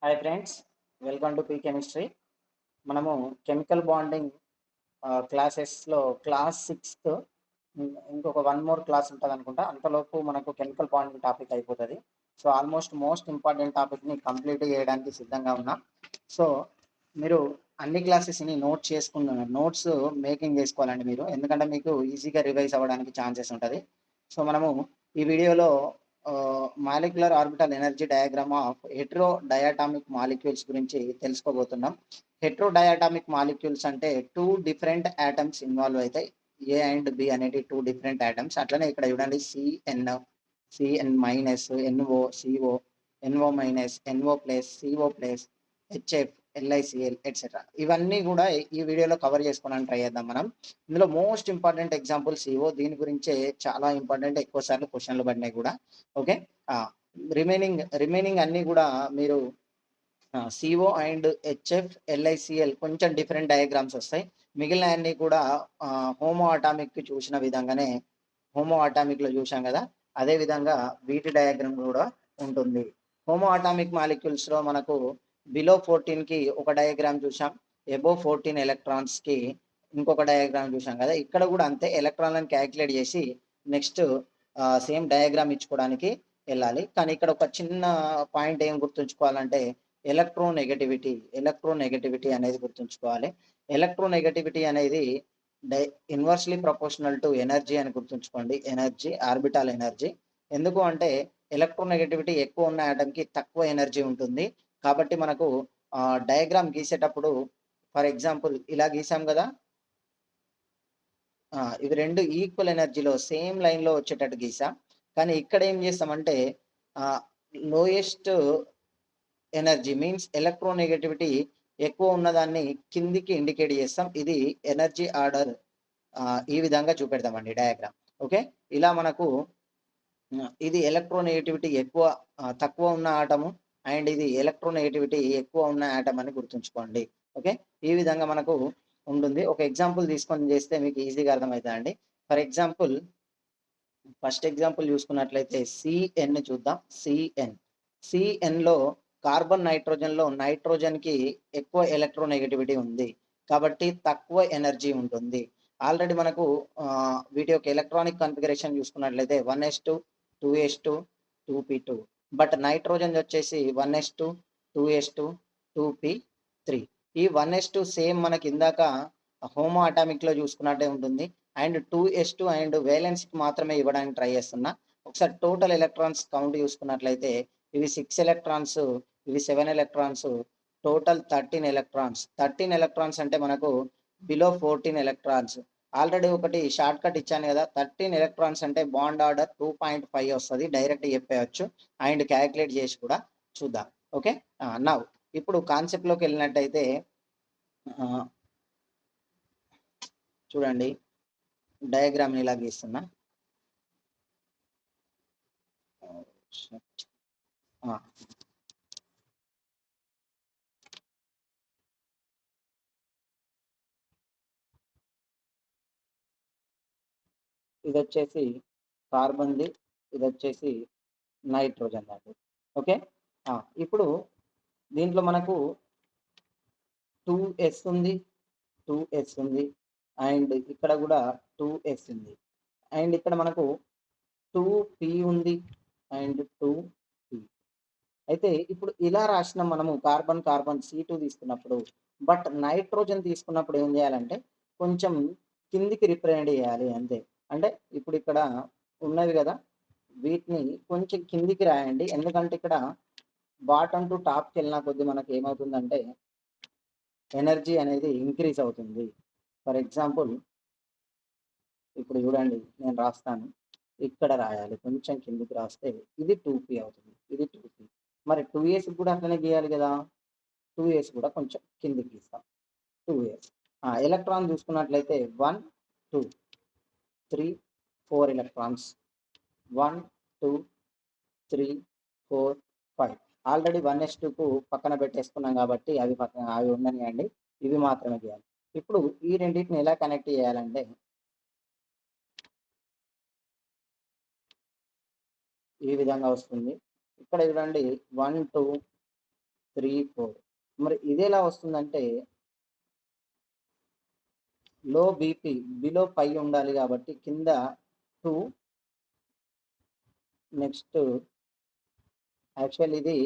Hi friends, welcome to P chemistry. మనము chemical bonding క్లాసెస్లో class sixth ఇంకొక one more class ఉంటుంది అనుకుంటా. అంతలోపు మనకు కెమికల్ బాండింగ్ టాపిక్ అయిపోతుంది. సో ఆల్మోస్ట్ మోస్ట్ ఇంపార్టెంట్ టాపిక్ని కంప్లీట్ చేయడానికి సిద్ధంగా ఉన్నా. సో మీరు అన్ని క్లాసెస్ని నోట్స్ మేకింగ్ చేసుకోవాలండి మీరు, ఎందుకంటే మీకు ఈజీగా రివైజ్ అవ్వడానికి ఛాన్సెస్ ఉంటుంది. సో మనము ఈ వీడియోలో molecular orbital energy diagram of hetero diatomic molecules గురించి తెలుసుకోబోతున్నాం. హెట్రో డయాటామిక్ మాలిక్యూల్స్ అంటే టూ డిఫరెంట్ ఆటమ్స్ ఇన్వాల్వ్ అవుతాయి. ఏ అండ్ బి అనేటి టూ డిఫరెంట్ ఆటమ్స్. అట్లనే ఇక్కడ చూడండి, CN minus, NO, CO, NO minus, NO plus, CO plus, HF, LiCl etcetera. ఇవన్నీ కూడా ఈ వీడియోలో కవర్ చేసుకోవడానికి ట్రై చేద్దాం మనం. ఇందులో మోస్ట్ ఇంపార్టెంట్ ఎగ్జాంపుల్ సిఓ. దీని గురించే చాలా ఇంపార్టెంట్, ఎక్కువ సార్లు క్వశ్చన్లు పడినాయి కూడా. ఓకే, రిమైనింగ్ అన్నీ కూడా మీరు సిఓ అండ్ హెచ్ఎఫ్, ఎల్ఐసిఎల్ కొంచెం డిఫరెంట్ డయాగ్రామ్స్ వస్తాయి. మిగిలిన అన్ని కూడా హోమో అటామిక్ చూసిన విధంగానే, హోమో అటామిక్ లో చూసాం కదా, అదే విధంగా వీటి డయాగ్రామ్ కూడా ఉంటుంది. హోమో అటామిక్ మాలిక్యూల్స్ లో మనకు బిలో 14 కి ఒక డయాగ్రామ్ చూసాం, ఎబో 14 ఎలక్ట్రాన్స్ కి ఇంకొక డయాగ్రామ్ చూసాం కదా. ఇక్కడ కూడా అంతే, ఎలక్ట్రాన్లను క్యాలిక్యులేట్ చేసి నెక్స్ట్ సేమ్ డయాగ్రామ్ ఇచ్చుకోవడానికి వెళ్ళాలి. కానీ ఇక్కడ ఒక చిన్న పాయింట్ ఏం గుర్తుంచుకోవాలంటే ఎలక్ట్రోనెగటివిటీ అనేది గుర్తుంచుకోవాలి. ఎలక్ట్రోనెగటివిటీ అనేది ఇన్వర్స్లీ ప్రపోర్షనల్ టు ఎనర్జీ అని గుర్తుంచుకోండి. Energy, orbital energy. ఎందుకు అంటే ఎలక్ట్రోనెగటివిటీ ఎక్కువ ఉన్న ఆటంకి తక్కువ ఎనర్జీ ఉంటుంది. కాబట్టి మనకు డయాగ్రామ్ గీసేటప్పుడు ఫర్ ఎగ్జాంపుల్ ఇలా గీసాం కదా, ఇవి రెండు ఈక్వల్ ఎనర్జీలో సేమ్ లైన్లో వచ్చేటట్టు గీసాం. కానీ ఇక్కడ ఏం చేస్తామంటే లోయెస్ట్ ఎనర్జీ మీన్స్ ఎలక్ట్రోనెగటివిటీ ఎక్కువ ఉన్నదాన్ని కిందికి ఇండికేట్ చేస్తాం. ఇది ఎనర్జీ ఆర్డర్ ఈ విధంగా చూపెడతామండి డయాగ్రామ్. ఓకే, ఇలా మనకు ఇది ఎలక్ట్రోనెగటివిటీ తక్కువ ఉన్న ఆటము, అండ్ ఇది ఎలక్ట్రోనెగటివిటీ ఎక్కువ ఉన్న ఆటం అని గుర్తుంచుకోండి. ఓకే, ఈ విధంగా మనకు ఉంటుంది. ఒక ఎగ్జాంపుల్ తీసుకొని చేస్తే మీకు ఈజీగా అర్థమవుతుందండి. ఫర్ ఎగ్జాంపుల్, ఫస్ట్ ఎగ్జాంపుల్ చూసుకున్నట్లయితే సిఎన్ చూద్దాం. సిఎన్ లో కార్బన్ నైట్రోజన్ కి ఎక్కువ ఎలక్ట్రోనెగటివిటీ ఉంది, కాబట్టి తక్కువ ఎనర్జీ ఉంటుంది. ఆల్రెడీ మనకు వీటి యొక్క ఎలక్ట్రానిక్ కన్ఫిగరేషన్ చూసుకున్నట్లయితే 1s2, 2s2, 2p2. But nitrogen వచ్చేసి 1s2, 2s2, 2p3. ఈ 1s2 సేమ్ మనకి ఇందాక హోమో అటామిక్ లో చూసుకున్నట్టే ఉంటుంది. అండ్ 2s2 అండ్ వేలెన్స్కి మాత్రమే ఇవ్వడానికి ట్రై చేస్తున్నా. ఒకసారి టోటల్ ఎలక్ట్రాన్స్ కౌంట్ చూసుకున్నట్లయితే ఇవి 6 ఎలక్ట్రాన్స్, ఇవి 7 ఎలక్ట్రాన్స్, టోటల్ 13 ఎలక్ట్రాన్స్. 13 ఎలక్ట్రాన్స్ అంటే మనకు బిలో 14 ఎలక్ట్రాన్స్. ఆల్రెడీ ఒకటి షార్ట్ కట్ ఇచ్చాను కదా, 13 ఎలక్ట్రాన్స్ అంటే బాండ్ ఆర్డర్ 2.5 వస్తుంది, డైరెక్ట్ చెప్పేయచ్చు. అండ్ క్యాలిక్యులేట్ చేసి కూడా చూద్దాం. ఓకే, నవ్ ఇప్పుడు కాన్సెప్ట్లోకి వెళ్ళినట్టయితే చూడండి, డయాగ్రామ్ ఇలా గీస్తున్నా. ఇది వచ్చేసి కార్బన్ది, ఇది వచ్చేసి నైట్రోజన్ అండి. ఓకే, ఇప్పుడు దీంట్లో మనకు 2s ఉంది, 2s ఉంది, అండ్ ఇక్కడ కూడా 2s ఉంది, అండ్ ఇక్కడ మనకు 2p ఉంది అండ్ 2p. అయితే ఇప్పుడు ఇలా రాసిన మనము కార్బన్ C2 తీసుకున్నప్పుడు, బట్ నైట్రోజన్ తీసుకున్నప్పుడు ఏం చేయాలంటే కొంచెం కిందికి రిప్రజెంట్ చేయాలి అంతే. అంటే ఇప్పుడు ఇక్కడ ఉన్నది కదా, వీటిని కొంచెం కిందికి రాయండి. ఎందుకంటే ఇక్కడ బాటమ్ టు టాప్కి వెళ్ళిన కొద్దీ మనకి ఏమవుతుందంటే ఎనర్జీ అనేది ఇంక్రీజ్ అవుతుంది. ఫర్ ఎగ్జాంపుల్ ఇప్పుడు చూడండి, నేను రాస్తాను, ఇక్కడ రాయాలి, కొంచెం కిందికి రాస్తే ఇది 2p అవుతుంది, ఇది 2p. మరి 2s కూడా అట్లనే గీయాలి కదా, 2s కూడా కొంచెం కిందికి గీస్తాం. 2s ఎలక్ట్రాన్ చూసుకున్నట్లయితే 1, 2, 3, 4 ఎలక్ట్రాన్స్, 1, 2, 3, 4, 5. ఆల్రెడీ 1s2కు పక్కన పెట్టేసుకున్నాం కాబట్టి అవి ఉండనియండి, ఇవి మాత్రమే గీయాలి. ఇప్పుడు ఈ రెండింటిని ఎలా కనెక్ట్ చేయాలంటే ఈ విధంగా వస్తుంది. ఇక్కడ చూడండి 1, 2, 3, 4. మరి ఇది ఎలా వస్తుందంటే లో బీపీ బిలో 5 ఉండాలి కాబట్టి కింద 2 నెక్స్ట్ యాక్చువల్ ఇది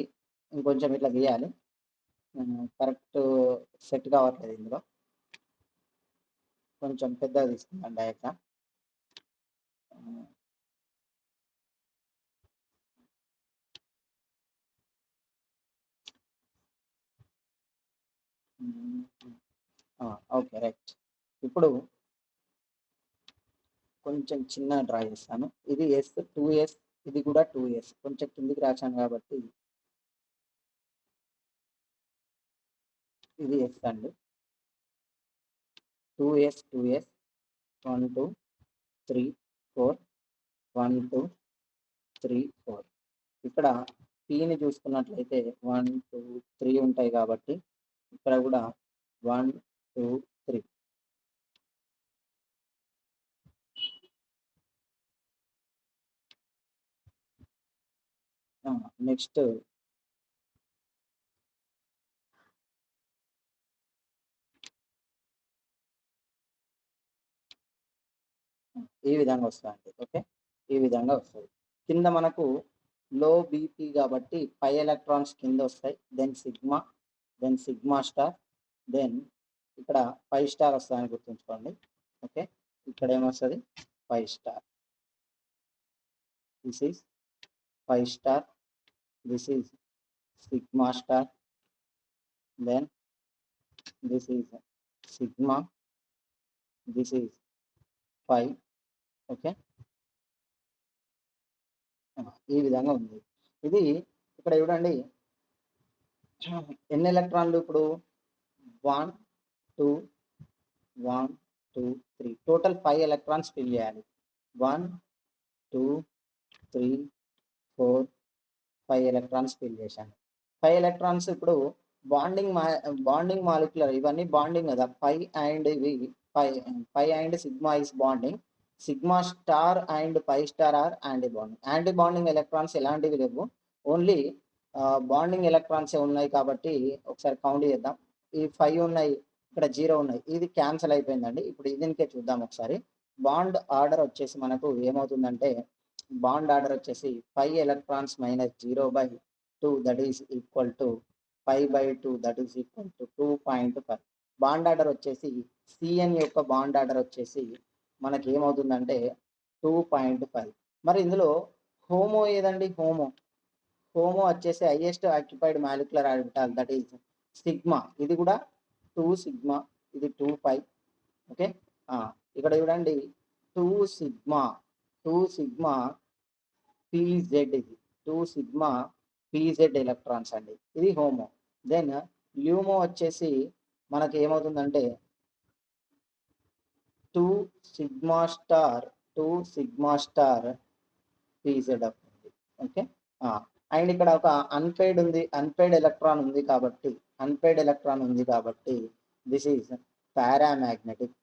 ఇంకొంచెం ఇట్లా గీయాలి. కరెక్ట్ సెట్ కావట్లేదు ఇందులో. కొంచెం పెద్దగా తీసుకున్నాను డయాగ్రామ్. Okay right. ఇప్పుడు కొంచెం చిన్న డ్రా చేస్తాను. ఇది ఎస్ 2S, ఇది కూడా 2S. కొంచెం కిందికి రాశాను కాబట్టి ఇది ఎస్ అండి. 2S 1 2 3 4 1 2 3 4. ఇక్కడ పీని చూసుకున్నట్లయితే 1 2 3 ఉంటాయి కాబట్టి ఇక్కడ కూడా 1 2 3. నెక్స్ట్ ఈ విధంగా వస్తుంది. ఓకే, ఈ విధంగా వస్తుంది. కింద మనకు లో బీపీ కాబట్టి 5 ఎలక్ట్రాన్స్ కింద వస్తాయి. దెన్ సిగ్మా స్టార్, దెన్ ఇక్కడ 5 స్టార్ వస్తాయని గుర్తుంచుకోండి. ఓకే, ఇక్కడ ఏమొస్తుంది 5 star. This is 5 star, this is sigma star, then this is sigma, this is 5. Okay, ఈ విధంగా ఉంది. ఇది ఇక్కడ చూడండి ఎన్ని ఎలక్ట్రాన్లు ఇప్పుడు 1 2 1 2 3 టోటల్ 5 ఎలక్ట్రాన్స్ ఫిల్ చేయాలి. 1 2 3 4 5 ఎలక్ట్రాన్స్ ఫిల్ చేశాను. 5 ఎలక్ట్రాన్స్ ఇప్పుడు బాండింగ్ మాలిక్యులర్ ఇవన్నీ బాండింగ్ కదా. 5 అండ్ ఇవి 5 and sigma is bonding. Sigma star and 5 star are anti bonding. Anti bonding electrons ఎలాంటివి లేవు, ఓన్లీ బాండింగ్ ఎలక్ట్రాన్సే ఉన్నాయి కాబట్టి ఒకసారి కౌంట్ చేద్దాం. ఈ 5 ఉన్నాయి, ఇక్కడ 0 ఉన్నాయి, ఇది క్యాన్సిల్ అయిపోయిందండి. ఇప్పుడు దీనికే చూద్దాం ఒకసారి. బాండ్ ఆర్డర్ వచ్చేసి మనకు ఏమవుతుందంటే బాండ్ ఆర్డర్ వచ్చేసి 5 electrons minus 0/2 that is equal to 5/2 that is equal to 2.5. Bond order వచ్చేసి సిఎన్ యొక్క బాండ్ ఆర్డర్ వచ్చేసి మనకి ఏమవుతుందంటే 2.5. మరి ఇందులో హోమో ఏదండి? హోమో వచ్చేసి highest occupied molecular orbital that is sigma. ఇది కూడా 2 సిగ్మా, ఇది 2 ఓకే, ఇక్కడ చూడండి 2 సిగ్మా పీజెడ్, ఇది 2 సిగ్మా పీజెడ్ ఎలక్ట్రాన్స్ అండి. ఇది హోమో. దెన్ ల్యూమో వచ్చేసి మనకి ఏమవుతుందంటే 2 సిగ్మా స్టార్ పీజెడ్ అవుతుంది. ఓకే, అండ్ ఇక్కడ ఒక అన్పెయిడ్ ఎలక్ట్రాన్ ఉంది కాబట్టి దిస్ ఈజ్ పారామాగ్నెటిక్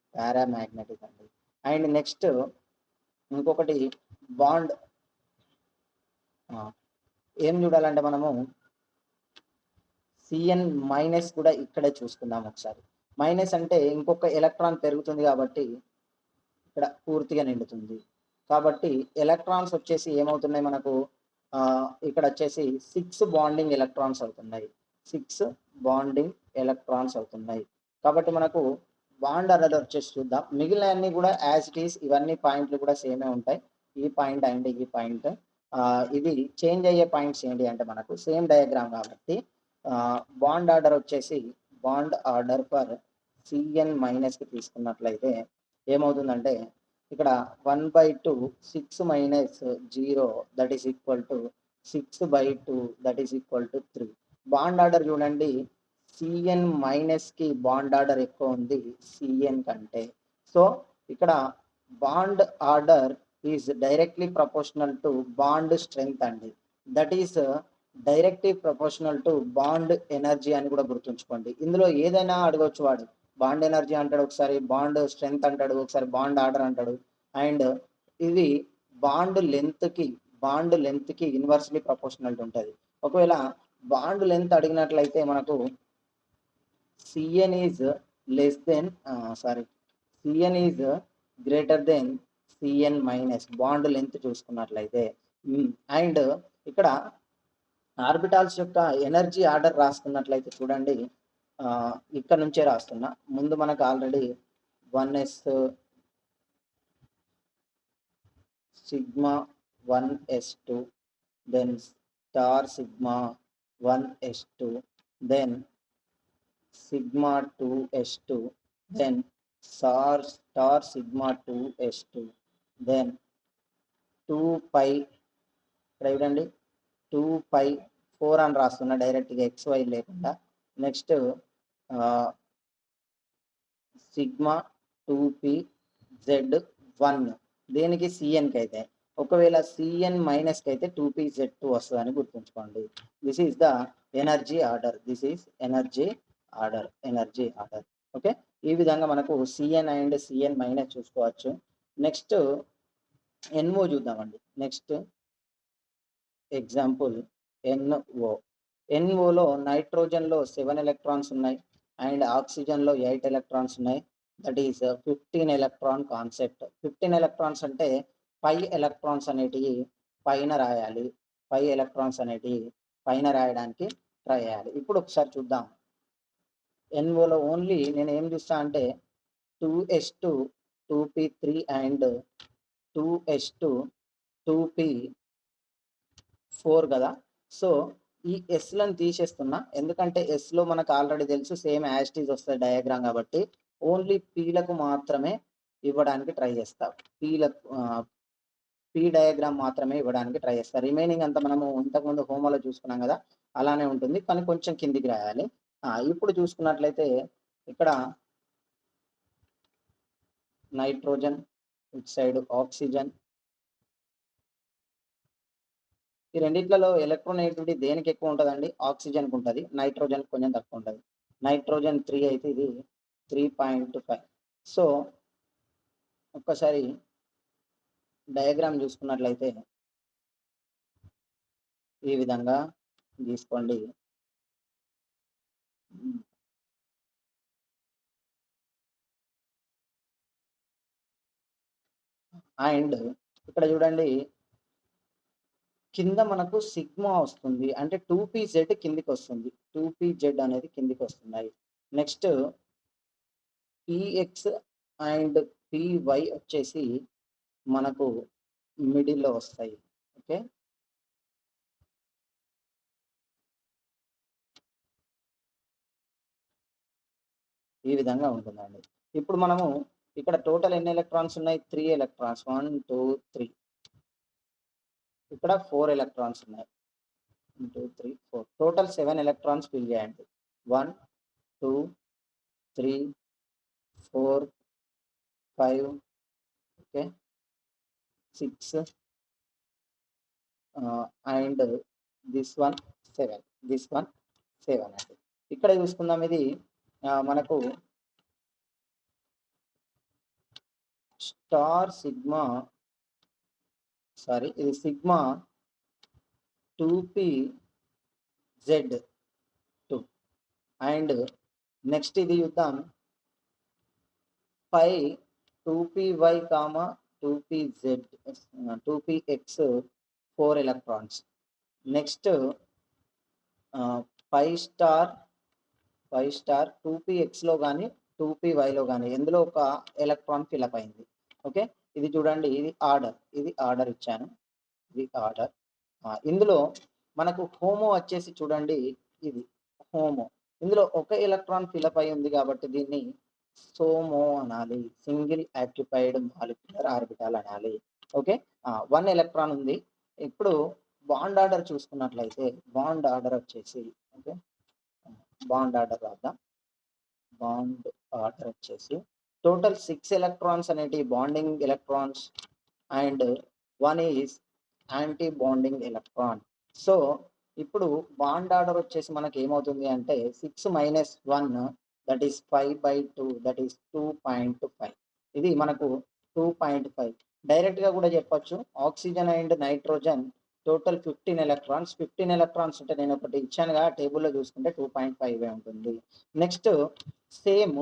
అండి. అండ్ నెక్స్ట్ ఇంకొకటి బాండ్ ఏం చూడాలంటే మనము సిఎన్ మైనస్ కూడా ఇక్కడే చూసుకుందాం ఒకసారి. మైనస్ అంటే ఇంకొక ఎలక్ట్రాన్ పెరుగుతుంది కాబట్టి ఇక్కడ పూర్తిగా నిండుతుంది. కాబట్టి ఎలక్ట్రాన్స్ వచ్చేసి ఏమవుతున్నాయి మనకు ఇక్కడ వచ్చేసి 6 బాండింగ్ ఎలక్ట్రాన్స్ అవుతున్నాయి. 6 బాండింగ్ ఎలక్ట్రాన్స్ అవుతున్నాయి. కాబట్టి మనకు బాండ్ ఆర్డర్ వచ్చేసి చూద్దాం. మిగిలిన అన్ని కూడా యాజ్ ఇట్ ఈస్, ఇవన్నీ పాయింట్లు కూడా సేమే ఉంటాయి. ఈ పాయింట్ అండ్ ఈ పాయింట్, ఇది చేంజ్ అయ్యే పాయింట్స్ ఏంటి అంటే మనకు సేమ్ డయాగ్రామ్ కాబట్టి బాండ్ ఆర్డర్ వచ్చేసి బాండ్ ఆర్డర్ ఫర్ సిఎన్ మైనస్కి తీసుకున్నట్లయితే ఏమవుతుందంటే ఇక్కడ 1/2 6 minus 0 that is equal to 6/2 that is equal to 3. Bond order చూడండి, సిఎన్ మైనస్కి బాండ్ ఆర్డర్ ఎక్కువ ఉంది సిఎన్ కంటే. సో ఇక్కడ bond order is directly proportional to bond strength అండి. That is directly proportional to bond energy అని కూడా గుర్తుంచుకోండి. ఇందులో ఏదైనా అడగవచ్చు వాడు. బాండ్ ఎనర్జీ అంటాడు, ఒకసారి బాండ్ స్ట్రెంగ్త్ అంటాడు, ఒకసారి బాండ్ ఆర్డర్ అంటాడు. అండ్ ఇది బాండ్ లెంత్కి ఇన్వర్స్లీ ప్రపోర్షనల్ ఉంటుంది. ఒకవేళ బాండ్ లెంత్ అడిగినట్లయితే మనకు CN is less than CN is greater than CN minus bond length చూసుకున్నట్లయితే. అండ్ ఇక్కడ ఆర్బిటాల్స్ యొక్క ఎనర్జీ ఆర్డర్ రాసుకున్నట్లయితే చూడండి, ఇక్కడ నుంచే రాస్తున్నా. ముందు మనకు already 1s sigma 1s2, then star sigma 1s2, then sigma 2s2, then star sigma 2s2, then 2 pi ఇక్కడ చూడండి 2 pi 4 అని రాస్తున్నా డైరెక్ట్గా XY లేకుండా. నెక్స్ట్ సిగ్మా 2p z1 దేనికి సిఎన్కి అయితే. ఒకవేళ సిఎన్ మైనస్కి అయితే 2pz2 వస్తుందని గుర్తుంచుకోండి. This is the energy order. Energy order. Okay, ఈ విధంగా మనకు సిఎన్ అండ్ సిఎన్ మైనస్ చూసుకోవచ్చు. నెక్స్ట్ ఎన్ఓ చూద్దామండి. నెక్స్ట్ ఎగ్జాంపుల్ ఎన్ఓలో నైట్రోజన్లో 7 ఎలక్ట్రాన్స్ ఉన్నాయి అండ్ ఆక్సిజన్లో 8 ఎలక్ట్రాన్స్ ఉన్నాయి. That is 15 electron concept. 15 electrons అంటే 5 ఎలక్ట్రాన్స్ అనేటివి పైన రాయాలి. 5 ఎలక్ట్రాన్స్ అనేటివి పైన రాయడానికి ట్రై చేయాలి. ఇప్పుడు ఒకసారి చూద్దాం. ఎన్ఓలో ఓన్లీ నేను ఏం చూస్తా అంటే 2s2 2p3 and 2s2 2p4 కదా. సో ఈ ఎస్లను తీసేస్తున్నా, ఎందుకంటే ఎస్లో మనకు ఆల్రెడీ తెలుసు సేమ్ యాస్టీజ్ వస్తుంది డయాగ్రామ్ కాబట్టి. ఓన్లీ పీలకు మాత్రమే ఇవ్వడానికి ట్రై చేస్తా. పీ డయాగ్రామ్ మాత్రమే ఇవ్వడానికి ట్రై చేస్తా. రిమైనింగ్ అంతా మనము ఇంతకుముందు హోమోలో చూసుకున్నాం కదా, అలానే ఉంటుంది, కానీ కొంచెం కిందికి రాయాలి. ఇప్పుడు చూసుకున్నట్లయితే ఇక్కడ నైట్రోజన్, ఇటు సైడ్ ఆక్సిజన్. ఈ రెండిట్లలో ఎలక్ట్రోనెగటివిటీ దేనికి ఎక్కువ ఉంటుందండి? ఆక్సిజన్కి ఉంటుంది, నైట్రోజన్ కొంచెం తక్కువ ఉంటుంది. నైట్రోజన్ 3 అయితే ఇది 3.5. సో ఒక్కసారి డయాగ్రామ్ చూసుకున్నట్లయితే ఈ విధంగా తీసుకోండి. అండ్ ఇక్కడ చూడండి, కింద మనకు సిగ్మా వస్తుంది, అంటే 2pz కిందికి వస్తుంది. 2pz అనేది కిందికి వస్తున్నాయి. నెక్స్ట్ px అండ్ py వచ్చేసి మనకు మిడిల్లో వస్తాయి. ఓకే, ఈ విధంగా ఉంటుందండి. ఇప్పుడు మనము ఇక్కడ టోటల్ ఎన్ని ఎలక్ట్రాన్స్ ఉన్నాయి? 3 ఎలక్ట్రాన్స్. 1 2 3. ఇక్కడ 4 ఎలక్ట్రాన్స్ ఉన్నాయి. 1 2 3 4. టోటల్ 7 ఎలక్ట్రాన్స్ ఫిల్ చేయండి. 1 2 3 4 5 okay 6 and this one 7. This one 7 అండి. ఇక్కడ చూసుకుందాం, ఇది మనకు స్టార్ సిగ్మా ఇది సిగ్మా 2pz2 అండ్ నెక్స్ట్ ఇది చూద్దాం pi 2py 2px 4 electrons. Next pi star 2pxలో కానీ 2pyలో కానీ ఎందులో ఒక ఎలక్ట్రాన్ ఫిలప్ అయింది. ఓకే, ఇది చూడండి, ఇది ఆర్డర్ ఇచ్చాను. ఇది ఆర్డర్. ఇందులో మనకు హోమో వచ్చేసి చూడండి, ఇది హోమో. ఇందులో ఒక ఎలక్ట్రాన్ ఫిలప్ అయి ఉంది కాబట్టి దీన్ని సోమో అనాలి, సింగిల్ ఆక్యుపైడ్ మాలిక్యులర్ ఆర్బిటాల్ అనాలి. ఓకే, 1 ఎలక్ట్రాన్ ఉంది. ఇప్పుడు బాండ్ ఆర్డర్ చూసుకున్నట్లయితే బాండ్ ఆర్డర్ వచ్చేసి ఓకే, బాండ్ ఆర్డర్ రాద్దాం. బాండ్ ఆర్డర్ వచ్చేసి టోటల్ 6 ఎలక్ట్రాన్స్ అనేటివి bonding electrons and 1 is anti bonding electron. So ఇప్పుడు బాండ్ ఆర్డర్ వచ్చేసి మనకి ఏమవుతుంది అంటే 6 minus 1 that is 5/2 that is 2.5. ఇది మనకు 2.5. డైరెక్ట్గా కూడా చెప్పొచ్చు, oxygen and nitrogen total 15 electrons ఉంటే నేను ఒకటి ఇచ్చానుగా టేబుల్లో చూసుకుంటే 2.5 ఉంటుంది. నెక్స్ట్ సేమ్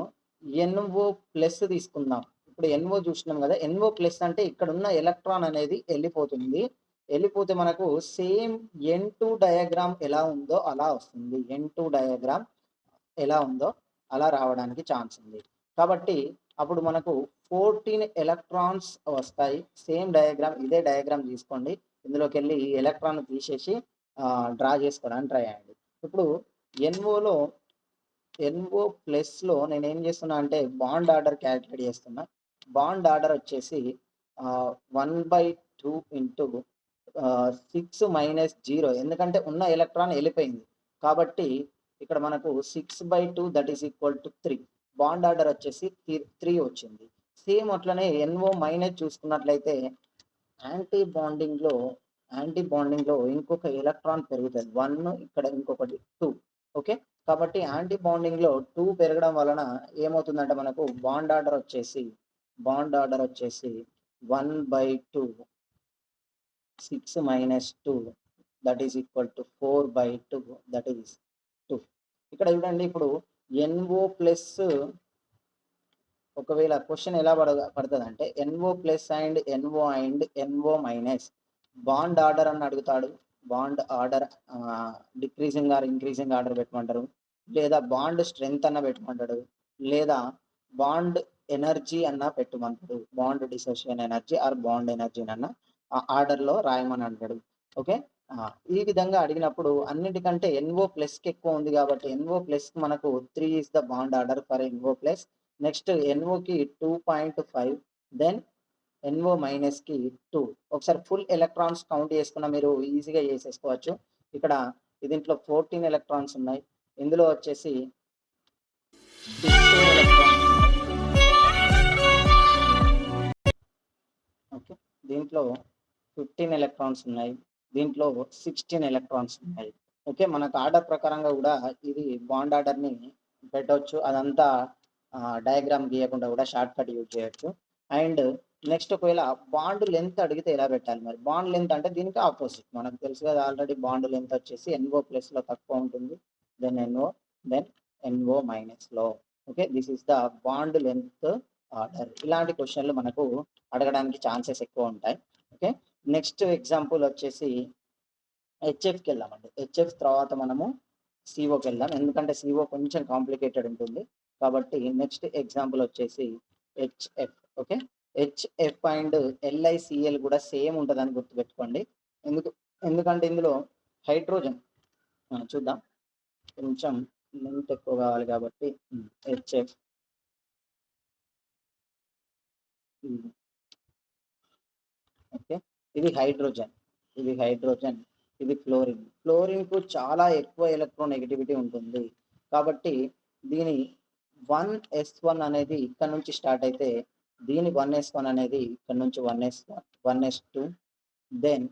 NO ప్లస్ తీసుకుందాం. ఇప్పుడు NO చూసినాం కదా, NO ప్లస్ అంటే ఇక్కడ ఉన్న ఎలక్ట్రాన్ అనేది వెళ్ళిపోతుంది. వెళ్ళిపోతే మనకు సేమ్ N2 డయాగ్రామ్ ఎలా ఉందో అలా వస్తుంది. N2 డయాగ్రామ్ ఎలా ఉందో అలా రావడానికి ఛాన్స్ ఉంది. కాబట్టి అప్పుడు మనకు 14 ఎలక్ట్రాన్స్ వస్తాయి. సేమ్ డయాగ్రామ్, ఇదే డయాగ్రామ్ తీసుకోండి. ఇందులోకి వెళ్ళి ఈ ఎలక్ట్రాన్ తీసేసి డ్రా చేసుకోవడానికి ట్రై చేయండి. ఇప్పుడు NOలో NO ప్లస్లో నేను ఏం చేస్తున్నా అంటే బాండ్ ఆర్డర్ క్యాలిక్యులేట్ చేస్తున్నా. బాండ్ ఆర్డర్ వచ్చేసి 1/2 ఇంటూ 6 మైనస్ 0, ఎందుకంటే ఉన్న ఎలక్ట్రాన్ వెళ్ళిపోయింది కాబట్టి ఇక్కడ మనకు 6/2 that is equal to 3. Bond order వచ్చేసి 3 వచ్చింది. సేమ్ అట్లనే NO మైనస్ చూసుకున్నట్లయితే యాంటీ బాండింగ్ లో ఇంకొక ఎలక్ట్రాన్ పెరుగుతుంది 1, ఇక్కడ ఇంకొకటి 2. ఓకే, కాబట్టి యాంటీ బాండింగ్ లో 2 పెరగడం వలన ఏమవుతుందంటే మనకు బాండ్ ఆర్డర్ వచ్చేసి 1/2 6 minus 2 that is equal to 4/2 that is 2. ఇక్కడ చూడండి, ఇప్పుడు NO ప్లస్ ఒకవేళ క్వశ్చన్ ఎలా పడుతుంది అంటే NO plus and NO minus bond order అని అడుగుతాడు. Bond order decreasing or increasing order పెట్టమంటారు, లేదా బాండ్ స్ట్రెంగ్త్ అన్న పెట్టమంటాడు, లేదా బాండ్ ఎనర్జీ అన్న పెట్టమంటాడు. Bond dissociation energy or bond energy అన్న ఆర్డర్లో రాయమని అంటాడు. ఓకే, ఈ విధంగా అడిగినప్పుడు అన్నిటికంటే NO ప్లస్కి ఎక్కువ ఉంది కాబట్టి NO ప్లస్ మనకు 3 is the bond order for NO plus. Next NOకి 2.5, దెన్ NO మైనస్కి 2. ఒకసారి ఫుల్ ఎలక్ట్రాన్స్ కౌంట్ చేసుకున్న మీరు ఈజీగా చేసేసుకోవచ్చు. ఇక్కడ దీంట్లో 14 ఎలక్ట్రాన్స్ ఉన్నాయి, ఇందులో వచ్చేసి 15 ఎలక్ట్రాన్స్. ఓకే, దీంట్లో 15 ఎలక్ట్రాన్స్ ఉన్నాయి, దీంట్లో 16 ఎలక్ట్రాన్స్ ఉన్నాయి. ఓకే, మనకు ఆర్డర్ ప్రకారంగా కూడా ఇది బాండ్ ఆర్డర్ని పెట్టవచ్చు. అదంతా డయాగ్రామ్ గీయకుండా కూడా షార్ట్ కట్ యూజ్ చేయొచ్చు. అండ్ నెక్స్ట్ ఒకవేళ బాండ్ లెంత్ అడిగితే ఎలా పెట్టాలి మరి? బాండ్ లెంత్ అంటే దీనికి ఆపోజిట్ మనకు తెలుసు కదా ఆల్రెడీ. బాండ్ లెంత్ వచ్చేసి NO ప్లస్లో తక్కువ ఉంటుంది, దెన్ NO మైనస్లో. Okay, this is the bond length order. ఇలాంటి క్వశ్చన్లు మనకు అడగడానికి ఛాన్సెస్ ఎక్కువ ఉంటాయి. ఓకే, నెక్స్ట్ ఎగ్జాంపుల్ వచ్చేసి HFకి వెళ్దామండి. HF తర్వాత మనము COకి వెళ్దాం, ఎందుకంటే CO కొంచెం కాంప్లికేటెడ్ ఉంటుంది కాబట్టి. నెక్స్ట్ ఎగ్జాంపుల్ వచ్చేసి HF. Okay, HF and LiCl కూడా సేమ్ ఉంటుందని గుర్తుపెట్టుకోండి. ఎందుకంటే ఇందులో హైడ్రోజన్ చూద్దాం, కొంచెం లెంత్ ఎక్కువ కావాలి కాబట్టి. HF ఓకే, ఇది హైడ్రోజన్, ఇది ఫ్లోరిన్కు చాలా ఎక్కువ ఎలక్ట్రోనెగటివిటీ ఉంటుంది కాబట్టి దీని 1s1 అనేది ఇక్కడ నుంచి స్టార్ట్ అయితే దీని 1s1 అనేది ఇక్కడ నుంచి 1s2, దెన్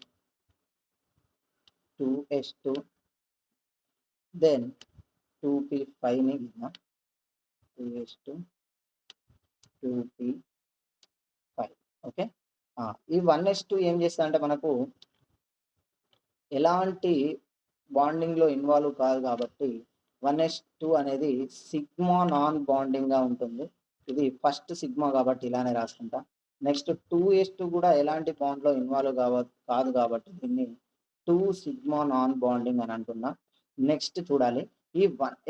2s2, దెన్ 2p5ని గీద్దాం, 2s2, 2p5. ఓకే, ఈ 1s2 ఏం చేస్తుందంటే మనకు ఎలాంటి బాండింగ్లో ఇన్వాల్వ్ కాదు కాబట్టి 1s2 అనేది సిగ్మా నాన్ బాండింగ్గా ఉంటుంది. ఇది ఫస్ట్ సిగ్మా కాబట్టి ఇలానే రాసుకుంటా. నెక్స్ట్ 2s2 కూడా ఎలాంటి బాండ్లో ఇన్వాల్వ్ కాదు కాబట్టి దీన్ని 2 సిగ్మా నాన్ బాండింగ్ అని అంటున్నా. నెక్స్ట్ చూడాలి, ఈ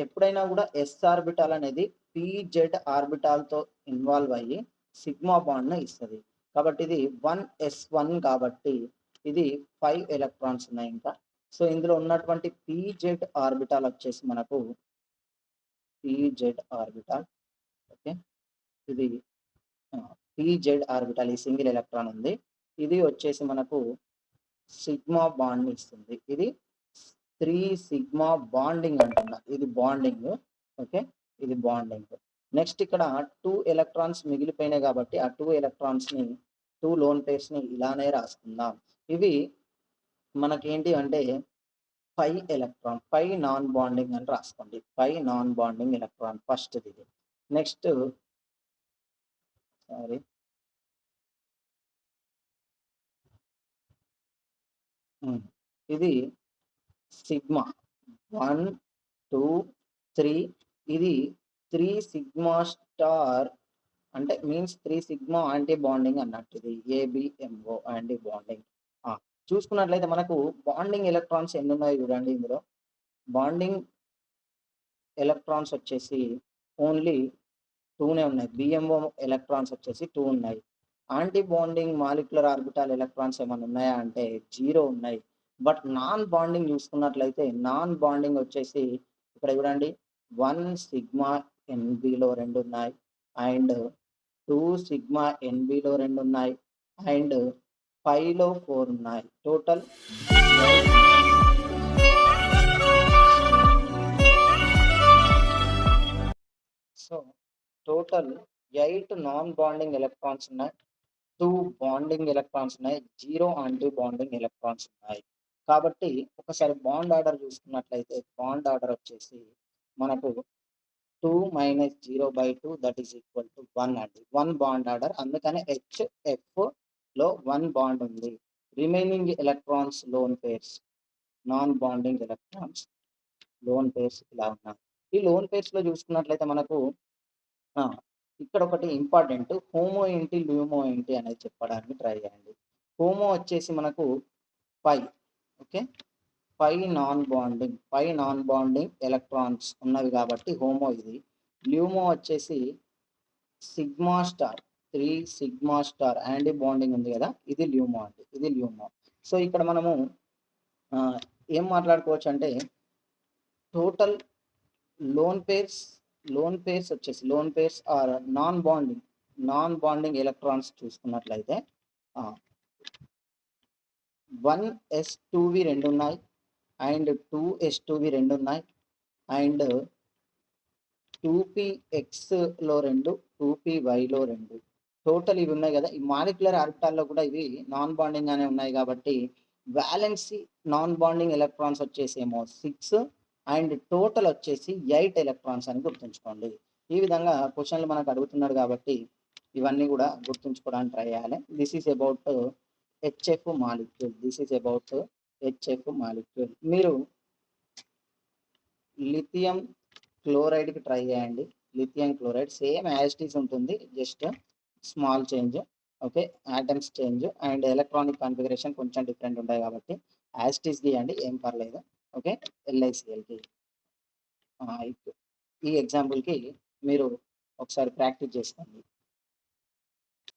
ఎప్పుడైనా కూడా s ఆర్బిటాల్ అనేది pz ఆర్బిటాల్తో ఇన్వాల్వ్ అయ్యి సిగ్మా బాండ్ను ఇస్తుంది కాబట్టి ఇది 1s1 కాబట్టి ఇది 5 ఎలక్ట్రాన్స్ ఉన్నాయి ఇంకా. సో ఇందులో ఉన్నటువంటి pz ఆర్బిటాల్ వచ్చేసి మనకు pz ఆర్బిటాల్. ఓకే, ఇది pz ఆర్బిటాల్, ఈ సింగిల్ ఎలక్ట్రాన్ ఉంది, ఇది వచ్చేసి మనకు సిగ్మా బాండ్ని ఇస్తుంది. ఇది 3 సిగ్మా బాండింగ్ అంటున్నా, ఇది బాండింగ్. ఓకే, ఇది బాండింగ్. నెక్స్ట్ ఇక్కడ 2 ఎలక్ట్రాన్స్ మిగిలిపోయినాయి కాబట్టి ఆ 2 ఎలక్ట్రాన్స్ని 2 లోన్ పేర్స్ని ఇలానే రాసుకుందాం. ఇవి మనకేంటి అంటే 5 ఎలక్ట్రాన్, 5 నాన్ బాండింగ్ అని రాసుకోండి. 5 నాన్ బాండింగ్ ఎలక్ట్రాన్ ఫస్ట్ ఇది. నెక్స్ట్ హ్మ్. ఇది సిగ్మా 1, 2, 3 ఇది 3 సిగ్మా స్టార్ అంటే మీన్స్ 3 సిగ్మా యాంటీ బాండింగ్ అన్నట్టు ఇది. ఏబిఎంఓ యాంటీ బాండింగ్. ఆ! చూసుకున్నట్లయితే మనకు బాండింగ్ ఎలక్ట్రాన్స్ ఎన్నున్నాయో చూడండి ఇందులో. బాండింగ్ ఎలక్ట్రాన్స్ వచ్చేసి ఓన్లీ 2నే ఉన్నాయి. బిఎంఓ ఎలక్ట్రాన్స్ వచ్చేసి 2 ఉన్నాయి. Anti bonding molecular orbital electrons ఏమన్నా ఉన్నాయా అంటే 0 ఉన్నాయి. బట్ నాన్ బాండింగ్ చూసుకున్నట్లయితే నాన్ బాండింగ్ వచ్చేసి ఇక్కడ చూడండి 1 సిగ్మా ఎన్‌బిలో 2 ఉన్నాయి. అండ్ 2 సిగ్మా ఎన్‌బిలో 2 ఉన్నాయి. అండ్ పైలో 4 ఉన్నాయి. Total 8 so, total 8 non bonding electrons ఉన్నాయి. 2 బాండింగ్ ఎలక్ట్రాన్స్ ఉన్నాయి. 0 యాంటీ బాండింగ్ ఎలక్ట్రాన్స్ ఉన్నాయి. కాబట్టి ఒకసారి బాండ్ ఆర్డర్ చూసుకున్నట్లయితే బాండ్ ఆర్డర్ వచ్చేసి మనకు 2 - 0/2 దట్ ఈస్ ఈక్వల్ టు 1 అండి. 1 బాండ్ ఆర్డర్. అందుకనే హెచ్ఎఫ్‌లో 1 బాండ్ ఉంది. Remaining electrons loan pairs, non bonding electrons loan pairs ఇలా ఉన్నాయి. ఈ లోన్ పెయిర్స్‌లో చూసుకున్నట్లయితే మనకు ఆ! ఇక్కడొకటి ఇంపార్టెంట్. హోమో ఏంటి? ల్యూమో ఏంటి? అనేది చెప్పడానికి ట్రై చేయండి. హోమో వచ్చేసి మనకు పై ఓకే. పై నాన్ బాండింగ్ ఎలక్ట్రాన్స్ ఉన్నవి కాబట్టి హోమో ఇది. ల్యూమో వచ్చేసి sigma star 3 sigma star anti bonding ఉంది గదా! ఇది ల్యూమో అండి. ఇది ల్యూమో. సో, ఇక్కడ మనము ఆహ్, ఏం మాట్లాడుకోవచ్చంటే total lone pairs lone pairs or non bonding electrons చూసుకున్నట్లయితే 1 s2వి 2 ఉన్నాయి. అండ్ 2 s2వి 2 ఉన్నాయి. అండ్ 2pxలో 2, 2pyలో 2 టోటల్ ఇవి ఉన్నాయి గదా! ఈ మాలిక్యులర్ ఆర్బిటాల్‌లో కూడా ఇవి నాన్ బాండింగ్ గానే ఉన్నాయి కాబట్టి వాలెన్సీ నాన్ బాండింగ్ ఎలక్ట్రాన్స్ వచ్చేసేమో 6 అండ్ టోటల్ వచ్చేసి 8 ఎలక్ట్రాన్స్ అని గుర్తుంచుకోండి. ఈ విధంగా క్వెషన్‌లు మనకు అడుగుతున్నాడు కాబట్టి ఇవన్నీ గూడా గుర్తుంచుకోవడానికి ట్రై చేయాలి. This is about HF molecule. మీరు లిథియం క్లోరైడ్‌కి ట్రై చేయండి. Lithium chloride same as it is ఉంటుంది. Just small change. Okay. Atoms change and electronic configuration కొంచెం డిఫరెంట్ ఉంటాయి కాబట్టి యాజ్ ఇట్ ఈజ్ గీయండి. ఏం పర్లేదు. ఓకే. ఎల్ఐసీఎల్‌కి ఈ ఎగ్జాంపుల్‌కి మీరు ఒకసారి ప్రాక్టీస్ చేసుకోండి.